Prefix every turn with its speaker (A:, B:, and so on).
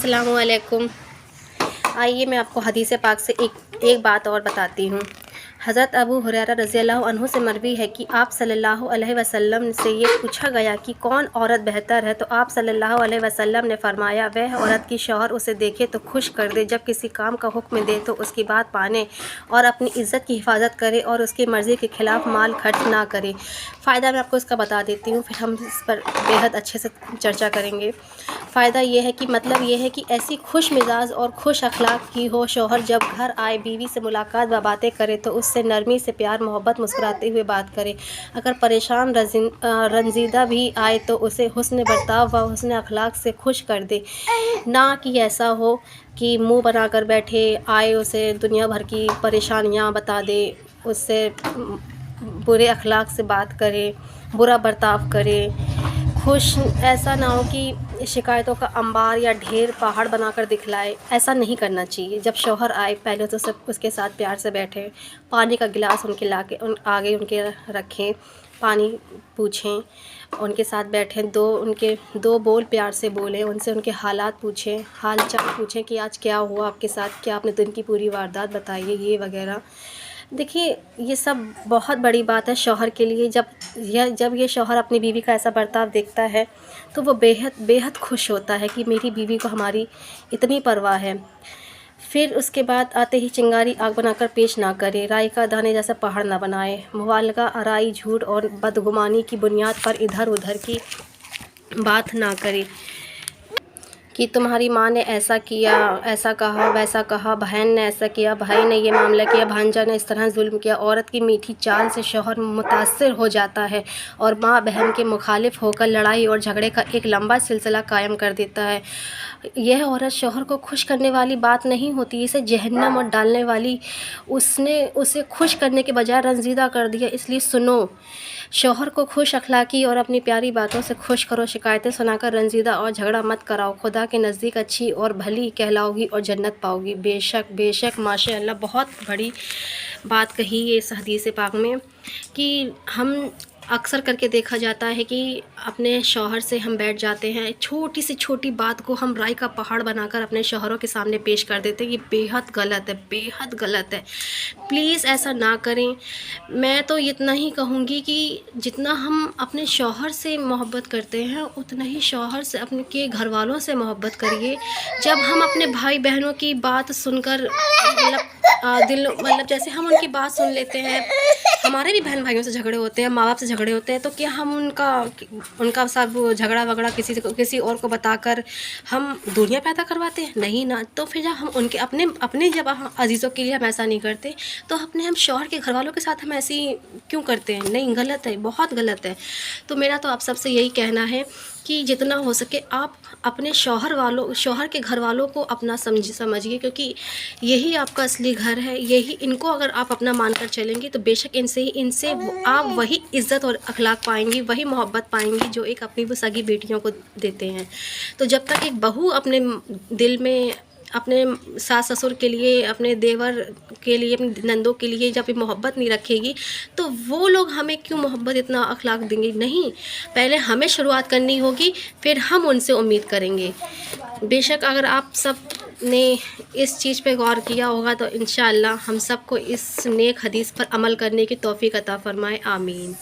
A: अस्सलामु अलैकुम। आइए मैं आपको हदीस पाक से एक बात और बताती हूँ। हज़रत अबू हुरैरा रज़ियल्लाहु अन्हु से मरवी है कि आप सल्लल्लाहु अलैहि वसल्लम से ये पूछा गया कि कौन औरत बेहतर है, तो आप सल्लल्लाहु अलैहि वसल्लम ने फरमाया, वह औरत की शौहर उसे देखे तो खुश कर दे, जब किसी काम का हुक्म दे तो उसकी बात माने और अपनी इज़्ज़त की हिफाजत करे और उसकी मर्ज़ी के ख़िलाफ़ माल खर्च ना करे। फ़ायदा मैं आपको इसका बता देती हूँ, फिर हम इस पर बेहद अच्छे से चर्चा करेंगे। फ़ायदा ये है कि मतलब ये है कि ऐसी खुश मिजाज और खुश अखलाक की हो शौहर, जब घर आए बीवी से मुलाकात व बातें करे तो उससे नरमी से प्यार मोहब्बत मुस्कुराते हुए बात करे। अगर परेशान रंजीदा भी आए तो उसे हुस्न बर्ताव व हुस्न अखलाक से खुश कर दे, ना कि ऐसा हो कि मुंह बनाकर बैठे, आए उसे दुनिया भर की परेशानियां बता दे, उससे बुरे अखलाक से बात करे, बुरा बर्ताव करे। खुश ऐसा ना हो कि शिकायतों का अंबार या ढेर पहाड़ बनाकर दिखलाए, ऐसा नहीं करना चाहिए। जब शौहर आए पहले तो सब उसके साथ प्यार से बैठें, पानी का गिलास उनके लाके आगे उनके रखें, पानी पूछें, उनके साथ बैठें, उनके दो बोल प्यार से बोलें, उनसे उनके हालात पूछें, हाल चाल पूछें कि आज क्या हुआ आपके साथ, क्या आपने दिन की पूरी वारदात बताइए, ये वगैरह। देखिए ये सब बहुत बड़ी बात है शौहर के लिए। जब ये शौहर अपनी बीवी का ऐसा बर्ताव देखता है तो वो बेहद बेहद खुश होता है कि मेरी बीवी को हमारी इतनी परवाह है। फिर उसके बाद आते ही चिंगारी आग बनाकर पेश ना करे, राई का दाने जैसा पहाड़ ना बनाए, मुबालगा, आराई, झूठ और बदगुमानी की बुनियाद पर इधर उधर की बात ना करे कि तुम्हारी माँ ने ऐसा किया, ऐसा कहा, वैसा कहा, बहन ने ऐसा किया, भाई ने ये मामला किया, भांजा ने इस तरह जुल्म किया। औरत की मीठी चाल से शौहर मुतासिर हो जाता है और माँ बहन के मुखालिफ होकर लड़ाई और झगड़े का एक लंबा सिलसिला कायम कर देता है। यह औरत शौहर को खुश करने वाली बात नहीं होती, इसे जहन्नम और डालने वाली। उसने उसे खुश करने के बजाय रंजीदा कर दिया। इसलिए सुनो, शौहर को खुश अखलाकी और अपनी प्यारी बातों से खुश करो, शिकायतें सुनाकर रंजीदा और झगड़ा मत कराओ। खुदा के नज़दीक अच्छी और भली कहलाओगी और जन्नत पाओगी। बेशक बेशक माशाअल्लाह, बहुत बड़ी बात कही है इस हदीस पाक में कि हम अक्सर करके देखा जाता है कि अपने शौहर से हम बैठ जाते हैं, छोटी से छोटी बात को हम राई का पहाड़ बनाकर अपने शौहरों के सामने पेश कर देते हैं। ये बेहद गलत है, बेहद गलत है। प्लीज़ ऐसा ना करें। मैं तो इतना ही कहूँगी कि जितना हम अपने शौहर से मोहब्बत करते हैं उतना ही शौहर से अपने के घर वालों से मोहब्बत करिए। जब हम अपने भाई बहनों की बात सुनकर मतलब जैसे हम उनकी बात सुन लेते हैं, हमारे भी बहन भाइयों से झगड़े होते हैं, माँ बाप से झगड़े होते हैं, तो क्या हम उनका सब झगड़ा वगड़ा किसी और को बताकर हम दूरियां पैदा करवाते हैं? नहीं ना। तो फिर जब हम उनके अपने जब अजीज़ों के लिए हम ऐसा नहीं करते तो हम शौहर के घर वालों के साथ हम ऐसी क्यों करते हैं? नहीं, गलत है, बहुत गलत है। तो मेरा तो आप सबसे यही कहना है कि जितना हो सके आप अपने शौहर के घर वालों को अपना समझिए, क्योंकि यही आपका असली घर है। यही इनको अगर आप अपना मानकर चलेंगे तो बेशक इनसे आप वही इज़्ज़त और अखलाक पाएंगी, वही मोहब्बत पाएंगी जो एक अपनी वो सगी बेटियों को देते हैं। तो जब तक एक बहू अपने दिल में अपने सास ससुर के लिए, अपने देवर के लिए, अपनी नंदों के लिए जब ये मोहब्बत नहीं रखेगी तो वो लोग हमें क्यों मोहब्बत इतना अखलाक देंगे? नहीं, पहले हमें शुरुआत करनी होगी, फिर हम उनसे उम्मीद करेंगे। बेशक अगर आप सब ने इस चीज़ पे गौर किया होगा तो इंशाअल्लाह हम सबको इस नेक हदीस पर अमल करने की तौफीक अता फरमाए। आमीन।